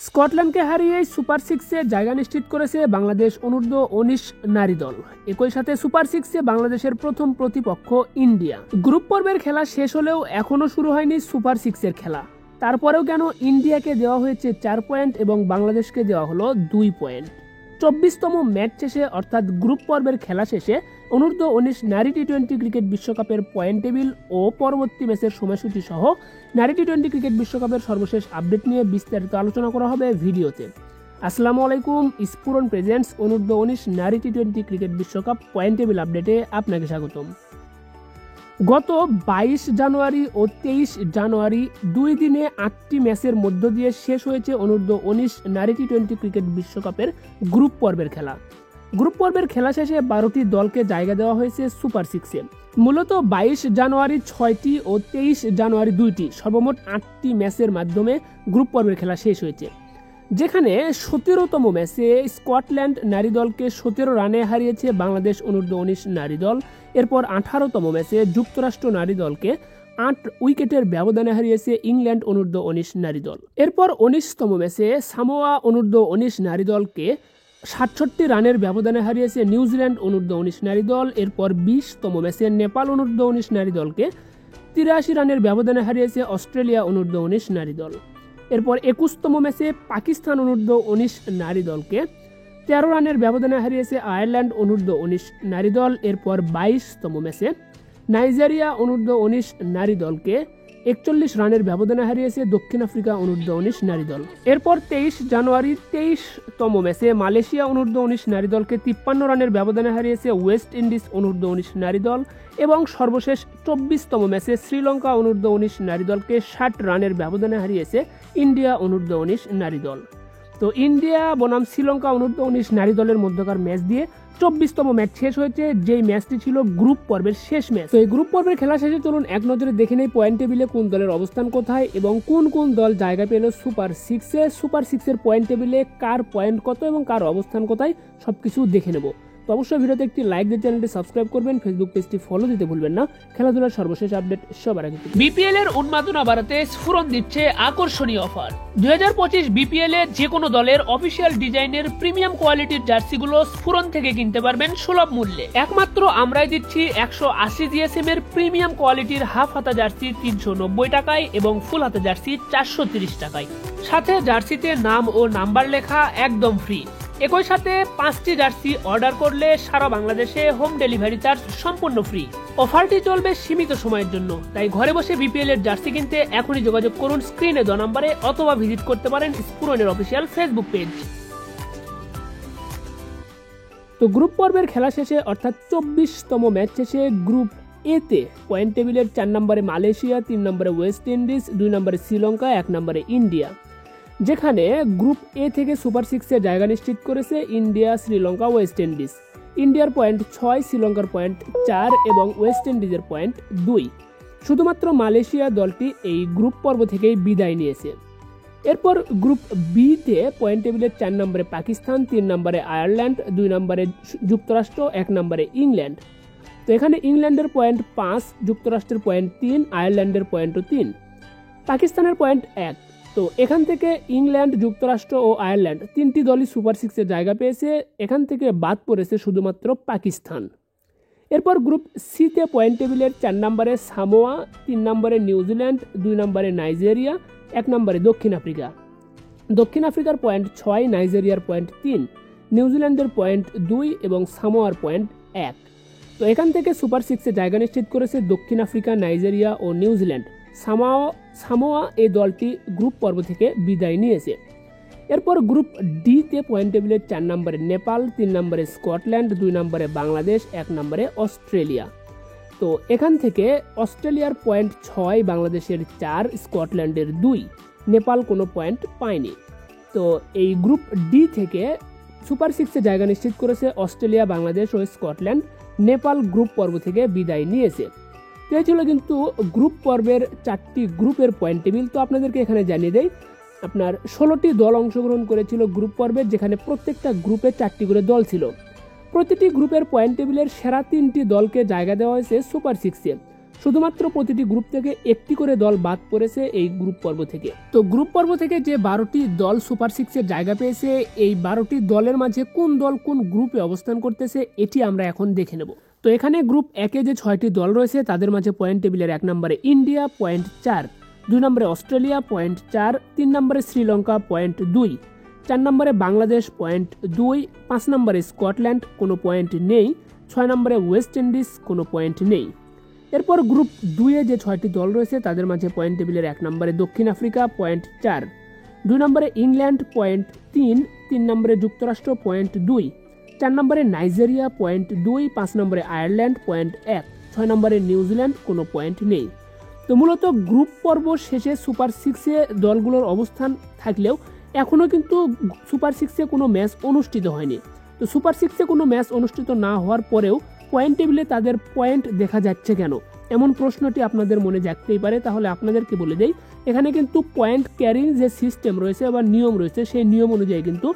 স্কটল্যান্ডকে হারিয়ে সুপার সিক্সে জায়গা নিশ্চিত করেছে বাংলাদেশ অনূর্ধ্ব-19 নারী দল। একই সাথে সুপার সিক্সে বাংলাদেশের প্রথম প্রতিপক্ষ ইন্ডিয়া। গ্রুপ পর্বের খেলা শেষ হলেও এখনও শুরু হয়নি সুপার সিক্সের খেলা। তারপরেও কেন ইন্ডিয়াকে দেওয়া হয়েছে 4 পয়েন্ট এবং বাংলাদেশকে দেওয়া হলো 2 পয়েন্ট। 24তম ম্যাচ শেষে অর্থাৎ গ্রুপ পর্বের খেলা শেষে অনূর্ধ্ব-19 নারী টি-20 ক্রিকেট বিশ্বকাপের পয়েন্ট টেবিল ও পরবর্তী ম্যাচের সময়সূচি সহ নারী টি-20 ক্রিকেট বিশ্বকাপের সর্বশেষ আপডেট নিয়ে বিস্তারিত আলোচনা করা হবে ভিডিওতে। আসসালামু আলাইকুম, স্ফুরণ প্রেজেন্টস অনূর্ধ্ব-19 নারী টি-20 ক্রিকেট বিশ্বকাপ পয়েন্ট টেবিল আপডেটে আপনাকে স্বাগতম। গত 22 জানুয়ারি ও 23 জানুয়ারি 2 দিনে 8টি ম্যাচের মধ্য দিয়ে শেষ হয়েছে অনূর্ধ্ব-19 নারী টি-20 ক্রিকেট বিশ্বকাপের গ্রুপ পর্বের খেলা। গ্রুপ পর্বের খেলা শেষে 12টি দলকে জায়গা দেওয়া হয়েছে সুপার সিক্সে। মূলত 22 জানুয়ারি 6টি ও 23 জানুয়ারি 2টি, সর্বমোট 8টি ম্যাচের মাধ্যমে গ্রুপ পর্বের খেলা শেষ হয়েছে, যেখানে 17তম ম্যাচে স্কটল্যান্ড নারী দলকে 17 রানে হারিয়েছে বাংলাদেশ অনূর্ধ্ব-19 নারী দল। এরপর 18তম ম্যাচে যুক্তরাষ্ট্র নারী দলকে 8 উইকেটের ব্যবধানে হারিয়েছে ইংল্যান্ড অনূর্ধ্ব-19 নারী দল। এরপর 19তম ম্যাচে সামোয়া অনূর্ধ্ব-19 নারী দলকে 67 রানের ব্যবধানে হারিয়েছে নিউজিল্যান্ড অনূর্ধ্ব-19 নারী দল। এরপর 20তম ম্যাচে নেপাল অনূর্ধ্ব-19 নারী দলকে 83 রানের ব্যবধানে হারিয়েছে অস্ট্রেলিয়া অনূর্ধ্ব-19 নারী দল। এরপর 21তম ম্যাচে পাকিস্তান অনূর্ধ্ব-19 নারী দলকে 13 রানের ব্যবধানে হারিয়েছে আয়ারল্যান্ড অনূর্ধ্ব-19 নারী দল। এরপর 22তম ম্যাচে নাইজেরিয়া অনূর্ধ্ব-19 নারী দলকে 41 রানের ব্যবধানে হারিয়েছে দক্ষিণ আফ্রিকা অনূর্ধ্ব-19 নারী দল। এরপর 23 জানুয়ারি 23তম ম্যাচে মালয়েশিয়া অনূর্ধ্ব-19 নারী দলকে 53 রানের ব্যবধানে হারিয়েছে ওয়েস্ট ইন্ডিজ অনূর্ধ্ব-19 নারী দল। এবং সর্বশেষ 24তম ম্যাচে শ্রীলঙ্কা অনূর্ধ্ব-19 নারী দলকে 60 রানের ব্যবধানে হারিয়েছে ইন্ডিয়া অনূর্ধ্ব-19 নারী দল। তো ইন্ডিয়া বনাম শ্রীলঙ্কা অনূর্ধ্ব-19 নারী দলের মধ্যকার ম্যাচ দিয়ে 24তম ম্যাচ শেষ হয়েছে, যেই ম্যাচটি ছিল গ্রুপ পর্বের শেষ ম্যাচ। তো এই গ্রুপ পর্বের খেলা শেষে চলুন এক নজরে দেখে নেই পয়েন্ট টেবিলে কোন দলের অবস্থান কোথায় এবং কোন কোন দল জায়গা পেল সুপার সিক্সে। সুপার সিক্সের পয়েন্ট টেবিলে কার পয়েন্ট কত এবং কার অবস্থান কোথায় সবকিছু দেখে নেব। তো অবশ্যই ভিডিওতে একটি লাইক দিয়ে চ্যানেলটি সাবস্ক্রাইব করবেন, ফেসবুক পেজটি ফলো দিতে ভুলবেন না। খেলাধুলার সর্বশেষ আপডেট সবার আগে। বিপিএল এর উন্মাদনা বাড়াতে স্ফুরণ দিচ্ছে আকর্ষণীয় অফার। 2025 বিপিএল এ যে কোনো দলের অফিসিয়াল ডিজাইনের প্রিমিয়াম কোয়ালিটির জার্সিগুলো স্ফুরণ থেকে কিনতে পারবেন সুলভ মূল্যে। একমাত্র আমরাই দিচ্ছি 180 জিএসএম এর প্রিমিয়াম কোয়ালিটির হাফ হাতা জার্সি 390 টাকায় এবং ফুল হাতা জার্সি 430 টাকায়। সাথে জার্সিতে নাম ও নাম্বার লেখা একদম ফ্রি। একই সাথে 5টি জার্সি অর্ডার করলে সারা বাংলাদেশে হোম ডেলিভারি চার্জ সম্পূর্ণ ফ্রি। অফারটি চলবে সীমিত সময়ের জন্য, তাই ঘরে বসে বিপিএল এর জার্সি কিনতে এখনই যোগাযোগ করুন স্ক্রিনে দেওয়া নম্বরে, অথবা ভিজিট করতে পারেন স্ফুরণের অফিসিয়াল ফেসবুক পেজ। তো গ্রুপ পর্বের খেলা শেষে অর্থাৎ 24তম ম্যাচ শেষে গ্রুপ এতে পয়েন্ট টেবিলের 4 নম্বরে মালয়েশিয়া, 3 নম্বরে ওয়েস্ট ইন্ডিজ, 2 নম্বরে শ্রীলঙ্কা, 1 নম্বরে ইন্ডিয়া। যেখানে গ্রুপ এ থেকে সুপার সিক্সে জায়গা নিশ্চিত করেছে ইন্ডিয়া, শ্রীলঙ্কা, ওয়েস্ট ইন্ডিজ। ইন্ডিয়ার পয়েন্ট 6, শ্রীলঙ্কার পয়েন্ট 4 এবং ওয়েস্ট ইন্ডিজের পয়েন্ট 2। শুধুমাত্র মালয়েশিয়া দলটি এই গ্রুপ পর্ব থেকেই বিদায় নিয়েছে। এরপর গ্রুপ বিতে পয়েন্ট টেবিলের 4 নম্বরে পাকিস্তান, 3 নম্বরে আয়ারল্যান্ড, 2 নম্বরে যুক্তরাষ্ট্র, 1 নম্বরে ইংল্যান্ড। তো এখানে ইংল্যান্ডের পয়েন্ট 5, যুক্তরাষ্ট্রের পয়েন্ট 3, আয়ারল্যান্ডের পয়েন্টও 3, পাকিস্তানের পয়েন্ট 1। তো এখান থেকে ইংল্যান্ড, যুক্তরাষ্ট্র ও আয়ারল্যান্ড 3টি দলই সুপার সিক্সে জায়গা পেয়েছে। এখান থেকে বাদ পড়েছে শুধুমাত্র পাকিস্তান। এরপর গ্রুপ সিতে পয়েন্ট টেবিলের 4 নম্বরে সামোয়া, 3 নম্বরে নিউজিল্যান্ড, 2 নম্বরে নাইজেরিয়া, 1 নম্বরে দক্ষিণ আফ্রিকা। দক্ষিণ আফ্রিকার পয়েন্ট 6, নাইজেরিয়ার পয়েন্ট 3, নিউজিল্যান্ডের পয়েন্ট 2 এবং সামোয়ার পয়েন্ট 1। তো এখান থেকে সুপার সিক্সে জায়গা নিশ্চিত করেছে দক্ষিণ আফ্রিকা, নাইজেরিয়া ও নিউজিল্যান্ড। সামোয়া এই দলটি গ্রুপ পর্ব থেকে বিদায় নিয়েছে। এরপর গ্রুপ ডিতে পয়েন্ট টেবিলের 4 নম্বরে নেপাল, 3 নম্বরে স্কটল্যান্ড, 2 নম্বরে বাংলাদেশ, 1 নম্বরে অস্ট্রেলিয়া। তো এখান থেকে অস্ট্রেলিয়ার পয়েন্ট 6, বাংলাদেশের 4, স্কটল্যান্ডের 2, নেপাল কোনো পয়েন্ট পায়নি। তো এই গ্রুপ ডি থেকে সুপার সিক্সে জায়গা নিশ্চিত করেছে অস্ট্রেলিয়া, বাংলাদেশ ও স্কটল্যান্ড। নেপাল গ্রুপ পর্ব থেকে বিদায় নিয়েছে। তো এই ছিল কিন্তু গ্রুপ পর্বের 4টি গ্রুপের পয়েন্ট টেবিল। তো আপনাদেরকে এখানে জানিয়ে দেই, আপনার 16টি দল অংশগ্রহণ করেছিল গ্রুপ পর্বে, যেখানে প্রত্যেকটা গ্রুপে 4টি করে দল ছিল। প্রতিটি গ্রুপের পয়েন্ট টেবিলের সেরা 3টি দলকে জায়গা দেওয়া হয়েছে সুপার সিক্সে। শুধুমাত্র প্রতিটি গ্রুপ থেকে একটি করে দল বাদ পড়েছে এই গ্রুপ পর্ব থেকে। তো গ্রুপ পর্ব থেকে যে 12টি দল সুপার 6-এর জায়গা পেয়েছে, এই 12টি দলের মাঝে কোন দল কোন গ্রুপে অবস্থান করতেছে এটি আমরা এখন দেখে নেব। তো এখানে গ্রুপ 1-এ যে 6টি দল রয়েছে তাদের মাঝে পয়েন্ট টেবিলের 1 নম্বরে ইন্ডিয়া পয়েন্ট 4, 2 নম্বরে অস্ট্রেলিয়া পয়েন্ট 4, 3 নম্বরে শ্রীলঙ্কা পয়েন্ট 2, 4 নম্বরে বাংলাদেশ পয়েন্ট 2, 5 নম্বরে স্কটল্যান্ড কোনো পয়েন্ট নেই, 6 নম্বরে ওয়েস্ট ইন্ডিজ কোনো পয়েন্ট নেই। এরপর গ্রুপ 2-এ যে 6টি দল রয়েছে তাদের মাঝে পয়েন্ট টেবিলের 1 নম্বরে দক্ষিণ আফ্রিকা পয়েন্ট 4, 2 নম্বরে ইংল্যান্ড পয়েন্ট 3, 3 নম্বরে যুক্তরাষ্ট্র পয়েন্ট 2, 4 নম্বরে নাইজেরিয়া পয়েন্ট 2, 5 নম্বরে আয়ারল্যান্ড পয়েন্ট 1, 6 নম্বরে নিউজিল্যান্ড কোনো পয়েন্ট নেই। তো মূলত গ্রুপ পর্ব শেষে সুপার 6-এ দলগুলোর অবস্থান থাকলেও এখনও কিন্তু সুপার 6-এ কোনো ম্যাচ অনুষ্ঠিত হয়নি। তো সুপার 6-এ কোনো ম্যাচ অনুষ্ঠিত না হওয়ার পরেও পয়েন্ট টেবিলে তাদের পয়েন্ট দেখা যাচ্ছে কেন, এমন প্রশ্নটি আপনাদের মনে জাগতেই পারে। তাহলে আপনাদেরকে বলে দেই, এখানে কিন্তু পয়েন্ট ক্যারিং যে সিস্টেম রয়েছে বা নিয়ম রয়েছে সেই নিয়ম অনুযায়ী কিন্তু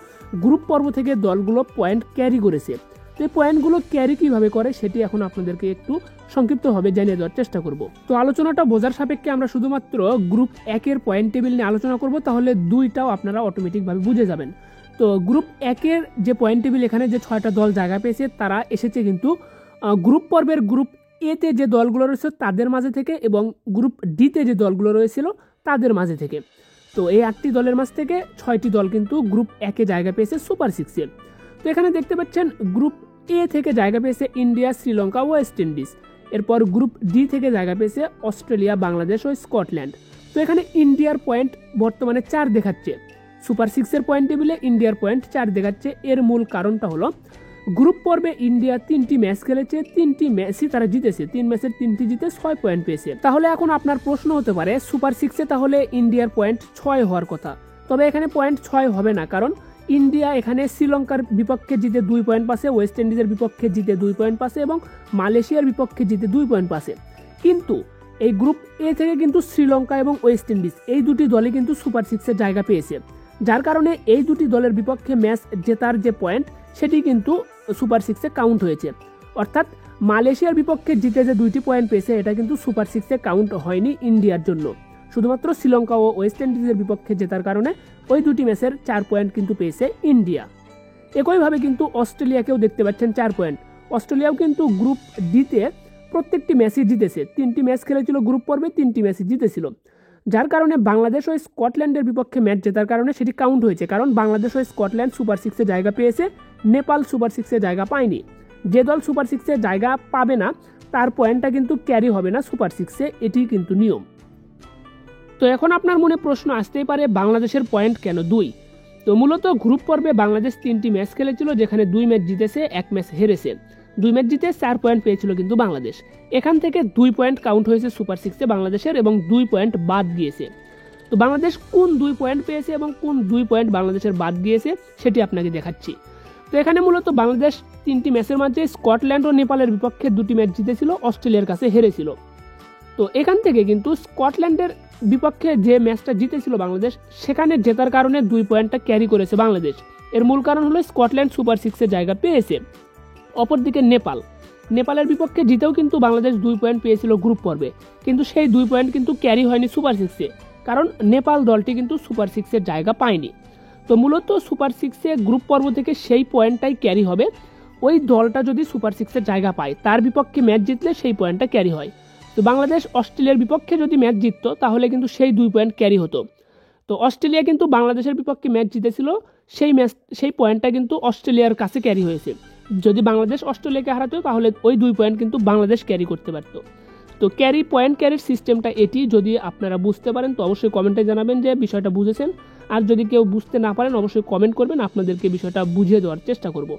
গ্রুপ পর্ব থেকে দলগুলো পয়েন্ট ক্যারি করেছে। তো এই পয়েন্টগুলো ক্যারি কীভাবে করে সেটি এখন আপনাদেরকে একটু সংক্ষিপ্তভাবে জানিয়ে দেওয়ার চেষ্টা করব। তো আলোচনাটা বোঝার সাপেক্ষে আমরা শুধুমাত্র গ্রুপ 1-এর পয়েন্ট টেবিল নিয়ে আলোচনা করব, তাহলে 2টাও আপনারা অটোমেটিকভাবে বুঝে যাবেন। তো গ্রুপ 1-এর যে পয়েন্ট টেবিল, এখানে যে 6টা দল জায়গা পেয়েছে তারা এসেছে কিন্তু গ্রুপ পর্বের গ্রুপ এতে যে দলগুলো রয়েছে তাদের মাঝে থেকে এবং গ্রুপ ডিতে যে দলগুলো রয়েছিল তাদের মাঝে থেকে। তো এই 8টি দলের মাঝ থেকে 6টি দল কিন্তু গ্রুপ 1-এ জায়গা পেয়েছে সুপার 6-এ। তো এখানে দেখতে পাচ্ছেন গ্রুপ এ থেকে জায়গা পেয়েছে ইন্ডিয়া, শ্রীলঙ্কা, ওয়েস্ট ইন্ডিজ। এরপর গ্রুপ ডি থেকে জায়গা পেয়েছে অস্ট্রেলিয়া, বাংলাদেশ ও স্কটল্যান্ড। তো এখানে ইন্ডিয়ার পয়েন্ট বর্তমানে 4 দেখাচ্ছে, সুপার 6-এর পয়েন্ট টেবিলে ইন্ডিয়ার পয়েন্ট 4 দেখাচ্ছে। এর মূল কারণটা হলো গ্রুপ পর্বে ইন্ডিয়া 3টি ম্যাচ খেলেছে, 3টি ম্যাচই তারা জিতেছে, 3 ম্যাচের 3টি জিতে 6 পয়েন্ট পেয়েছে। তাহলে এখন আপনার প্রশ্ন হতে পারে সুপার 6-এ তাহলে ইন্ডিয়ার পয়েন্ট 6 হওয়ার কথা, তবে এখানে পয়েন্ট 6 হবে না, কারণ ইন্ডিয়া এখানে শ্রীলঙ্কার বিপক্ষে জিতে 2 পয়েন্ট পাচ্ছে, ওয়েস্ট ইন্ডিজের বিপক্ষে জিতে 2 পয়েন্ট পাচ্ছে এবং মালয়েশিয়ার বিপক্ষে জিতে 2 পয়েন্ট পাচ্ছে। কিন্তু এই গ্রুপ এ থেকে কিন্তু শ্রীলঙ্কা এবং ওয়েস্ট ইন্ডিজ এই দুটি দলই কিন্তু সুপার 6-এর জায়গা পেয়েছে, যার কারণে এই দুটি দলের বিপক্ষে ম্যাচ জেতার যে পয়েন্ট সেটি কিন্তু সুপার 6-এ কাউন্ট হয়েছে। অর্থাৎ মালয়েশিয়ার বিপক্ষে জিতে যে 2টি পয়েন্ট পেয়েছে এটা কিন্তু সুপার 6-এ কাউন্ট হয়নি ইন্ডিয়ার জন্য, শুধুমাত্র শ্রীলঙ্কা ও ওয়েস্ট ইন্ডিজের বিপক্ষে জেতার কারণে ওই 2টি ম্যাচের 4 পয়েন্ট কিন্তু পেয়েছে ইন্ডিয়া। একইভাবে কিন্তু অস্ট্রেলিয়াকেও দেখতে পাচ্ছেন 4 পয়েন্ট। অস্ট্রেলিয়াও কিন্তু গ্রুপ ডিতে প্রত্যেকটি ম্যাচই জিতেছে, 3টি ম্যাচ খেলেছিল গ্রুপ পর্বে, 3টি ম্যাচই জিতেছিল, যার কারণে বাংলাদেশ ও স্কটল্যান্ডের বিপক্ষে ম্যাচ জেতার কারণে সেটি কাউন্ট হয়েছে। কারণ বাংলাদেশ ও স্কটল্যান্ড সুপার 6-এ জায়গা পেয়েছে, নেপাল সুপার 6-এ জায়গা পায়নি। যে দল সুপার 6-এ জায়গা পাবে না তার পয়েন্টটা কিন্তু ক্যারি হবে না সুপার 6-এ, এটি কিন্তু নিয়ম। তো এখন আপনার মনে প্রশ্ন আসতেই পারে বাংলাদেশের পয়েন্ট কেন 2? তো মূলত গ্রুপ পর্বে বাংলাদেশ 3টি ম্যাচ খেলেছিল, যেখানে 2 ম্যাচ জিতেছে, 1 ম্যাচ হেরেছে। 2 ম্যাচ জিতে 4 পয়েন্ট পেয়েছিল কিন্তু বাংলাদেশ। এখান থেকে 2 পয়েন্ট কাউন্ট হয়েছে সুপার 6-এ বাংলাদেশের এবং 2 পয়েন্ট বাদ গিয়েছে। তো বাংলাদেশ কোন 2 পয়েন্ট পেয়েছে এবং কোন 2 পয়েন্ট বাংলাদেশের বাদ গিয়েছে সেটি আপনাকে দেখাচ্ছি। তো এখানে মূলত বাংলাদেশ 3টি ম্যাচের মাঝে স্কটল্যান্ড ও নেপালের বিপক্ষে 2টি ম্যাচ জিতেছিল, অস্ট্রেলিয়ার কাছে হেরেছিল। তো এখান থেকে কিন্তু স্কটল্যান্ডের বিপক্ষে যে ম্যাচটা জিতেছিল বাংলাদেশ, সেখানে জেতার কারণে 2 পয়েন্টটা ক্যারি করেছে বাংলাদেশ। এর মূল কারণ হলো স্কটল্যান্ড সুপার 6-এ জায়গা পেয়েছে। অপরদিকে নেপালের বিপক্ষে জিতেও কিন্তু বাংলাদেশ 2 পয়েন্ট পেয়েছিল গ্রুপ পর্বে, কিন্তু সেই 2 পয়েন্ট কিন্তু ক্যারি হয়নি সুপার 6-এ, কারণ নেপাল দলটি কিন্তু সুপার 6-এর জায়গা পায়নি। তো মূলত সুপার 6-এ গ্রুপ পর্ব থেকে সেই পয়েন্টটাই ক্যারি হবে, ওই দলটা যদি সুপার 6-এর জায়গা পায় তার বিপক্ষে ম্যাচ জিতলে সেই পয়েন্টটা ক্যারি হয়। তো বাংলাদেশ অস্ট্রেলিয়ার বিপক্ষে যদি ম্যাচ জিততো তাহলে কিন্তু সেই 2 পয়েন্ট ক্যারি হতো। তো অস্ট্রেলিয়া কিন্তু বাংলাদেশের বিপক্ষে ম্যাচ জিতেছিল, সেই পয়েন্টটা কিন্তু অস্ট্রেলিয়ার কাছে ক্যারি হয়েছে। যদি বাংলাদেশ অস্ট্রেলিয়াকে হারাতো তাহলে ওই 2 পয়েন্ট কিন্তু বাংলাদেশ ক্যারি করতে পারতো। তো পয়েন্ট ক্যারির সিস্টেমটা এটি। যদি আপনারা বুঝতে পারেন তো অবশ্যই কমেন্টে জানাবেন যে বিষয়টা বুঝেছেন, আর যদি কেউ বুঝতে না পারেন অবশ্যই কমেন্ট করবেন, আপনাদেরকে বিষয়টা বুঝিয়ে দেওয়ার চেষ্টা করব।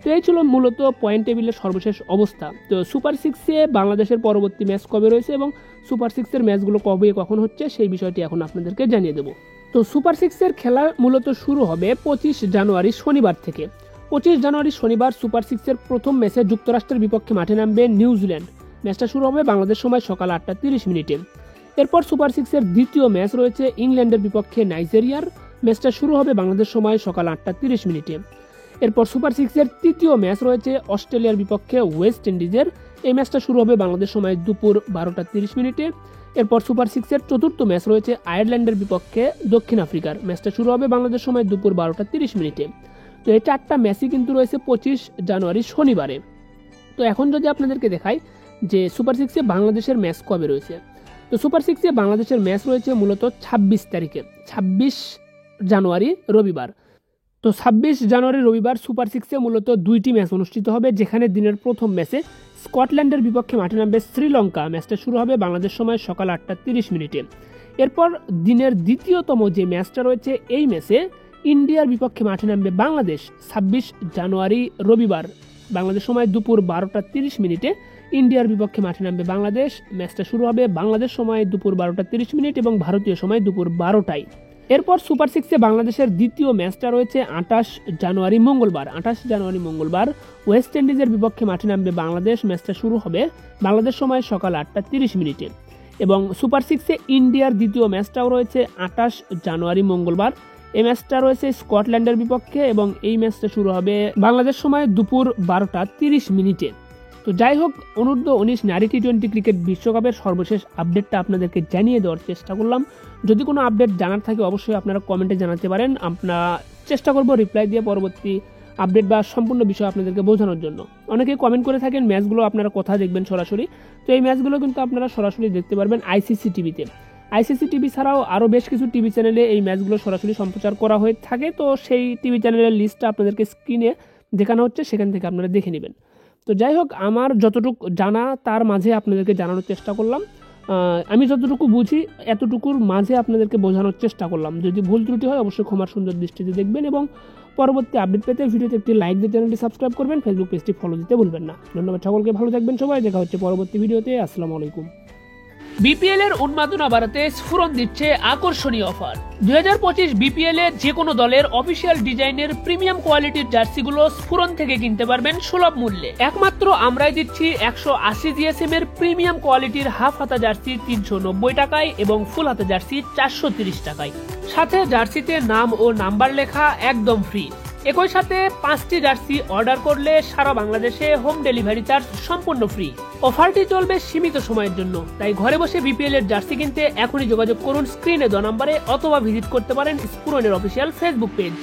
তো এই ছিল মূলত পয়েন্ট টেবিলের সর্বশেষ অবস্থা। তো সুপার 6-এ বাংলাদেশের পরবর্তী ম্যাচ কবে রয়েছে এবং সুপার 6-এর ম্যাচগুলো কবে কখন হচ্ছে সেই বিষয়টি এখন আপনাদেরকে জানিয়ে দেবো। তো সুপার 6-এর খেলা মূলত শুরু হবে 25 জানুয়ারি শনিবার থেকে। 25 জানুয়ারি শনিবার সুপার 6-এর প্রথম ম্যাচে যুক্তরাষ্ট্রের বিপক্ষে মাঠে নামবে নিউজিল্যান্ড। ম্যাচটা শুরু হবে বাংলাদেশ সময় সকাল 8:30। এরপর সুপার 6-এর দ্বিতীয় ম্যাচ রয়েছে ইংল্যান্ডের বিপক্ষে নাইজেরিয়ার। ম্যাচটা শুরু হবে বাংলাদেশ সময় সকাল 8:30। এরপর সুপার 6-এর তৃতীয় ম্যাচ রয়েছে অস্ট্রেলিয়ার বিপক্ষে ওয়েস্ট ইন্ডিজের। এই ম্যাচটা শুরু হবে বাংলাদেশ সময় দুপুর 12:30। এরপর সুপার সিক্সের চতুর্থ ম্যাচ রয়েছে আয়ারল্যান্ডের বিপক্ষে দক্ষিণ আফ্রিকার। ম্যাচটা শুরু হবে বাংলাদেশ সময় দুপুর 12:30। তো এই 4টা ম্যাচই কিন্তু রয়েছে 25 জানুয়ারি শনিবারে। তো এখন যদি আপনাদেরকে দেখাই যে সুপার সিক্সে বাংলাদেশের ম্যাচ কবে রয়েছে, তো সুপার সিক্সে বাংলাদেশের ম্যাচ রয়েছে মূলত 26 তারিখে, 26 জানুয়ারি রবিবার। তো 26 জানুয়ারি রবিবার সুপার সিক্সে মূলত 2টি ম্যাচ অনুষ্ঠিত হবে, যেখানে দিনের প্রথম ম্যাচে স্কটল্যান্ডের বিপক্ষে মাঠে নামবে শ্রীলঙ্কা। ম্যাচটা শুরু হবে বাংলাদেশ সময় সকাল 8:30। এরপর দিনের দ্বিতীয়তম যে ম্যাচটা রয়েছে, এই ম্যাচে ইন্ডিয়ার বিপক্ষে মাঠে নামবে বাংলাদেশ 26 জানুয়ারি রবিবার বাংলাদেশ সময় দুপুর 12:30। ইন্ডিয়ার বিপক্ষে মাঠে নামবে বাংলাদেশ। ম্যাচটা শুরু হবে বাংলাদেশ সময় দুপুর 12:30 এবং ভারতীয় সময় দুপুর 12টায়। এরপর সুপার সিক্সে বাংলাদেশের দ্বিতীয় ম্যাচটা রয়েছে 28 জানুয়ারি মঙ্গলবার। 28 জানুয়ারি মঙ্গলবার ওয়েস্ট ইন্ডিজের বিপক্ষে মাঠে নামবে বাংলাদেশ। ম্যাচটা শুরু হবে বাংলাদেশ সময় সকাল 8:30। এবং সুপার সিক্সে ইন্ডিয়ার দ্বিতীয় ম্যাচটাও রয়েছে 28 জানুয়ারি মঙ্গলবার। এই ম্যাচটা রয়েছে স্কটল্যান্ডের বিপক্ষে এবং এই ম্যাচটা শুরু হবে বাংলাদেশ সময় দুপুর 12:30। তো যাই হোক, অনূর্ধ্ব-19 নারী টি20 ক্রিকেট বিশ্বকাপের সর্বশেষ আপডেটটা আপনাদেরকে জানিয়ে দেওয়ার চেষ্টা করলাম। যদি কোনো আপডেট জানার থাকে অবশ্যই আপনারা কমেন্টে জানাতে পারেন। আমরা চেষ্টা করব রিপ্লাই দিয়ে পরবর্তী আপডেট বা সম্পূর্ণ বিষয় আপনাদেরকে বোঝানোর জন্য। অনেকেই কমেন্ট করে থাকেন ম্যাচগুলো আপনারা কোথায় দেখবেন সরাসরি, তো এই ম্যাচগুলো কিন্তু আপনারা সরাসরি দেখতে পারবেন আইসিসি টিভিতে। আইসিসি টিভি ছাড়াও আরও বেশ কিছু টিভি চ্যানেলে এই ম্যাচগুলো সরাসরি সম্প্রচার করা হয়ে থাকে। তো সেই টিভি চ্যানেলের লিস্টটা আপনাদেরকে স্ক্রিনে দেখানো হচ্ছে, সেখান থেকে আপনারা দেখে নেবেন। তো যাই হোক, আমার যতটুকু জানা তার মাঝে আপনাদেরকে জানানোর চেষ্টা করলাম। আমি যতটুকু বুঝি এতটুকুর মাঝে আপনাদেরকে বোঝানোর চেষ্টা করলাম। যদি ভুল ত্রুটি হয় অবশ্যই ক্ষমার সুন্দর দৃষ্টিতে দেখবেন এবং পরবর্তী আপডেট পেতে ভিডিওতে একটি লাইক দিয়ে চ্যানেলটি সাবস্ক্রাইব করবেন, ফেসবুক পেজটি ফলো দিতে ভুলবেন না। ধন্যবাদ সকলকে, ভালো থাকবেন সবাই, দেখা হচ্ছে পরবর্তী ভিডিওতে। আসসালামু আলাইকুম। বিপিএল এর উন্মাদনা বাড়াতে স্ফুরন দিচ্ছে আকর্ষণীয় অফার। 2025 বিপিএল এ যে কোনো দলের অফিসিয়াল ডিজাইনের প্রিমিয়াম কোয়ালিটির জার্সিগুলো স্ফুরন থেকে কিনতে পারবেন সুলভ মূল্যে। একমাত্র আমরাই দিচ্ছি 180 জিএসএম এর প্রিমিয়াম কোয়ালিটির হাফ হাতা জার্সি 390 টাকায় এবং ফুল হাতা জার্সি 430 টাকায়। সাথে জার্সিতে নাম ও নাম্বার লেখা একদম ফ্রি। একই সাথে 5টি জার্সি অর্ডার করলে সারা বাংলাদেশে হোম ডেলিভারি চার্জ সম্পূর্ণ ফ্রি। অফারটি চলবে সীমিত সময়ের জন্য, তাই ঘরে বসে বিপিএল এর জার্সি কিনতে এখনই যোগাযোগ করুন স্ক্রিনে দেওয়া নম্বরে অথবা ভিজিট করতে পারেন স্ফুরনের অফিসিয়াল ফেসবুক পেজ।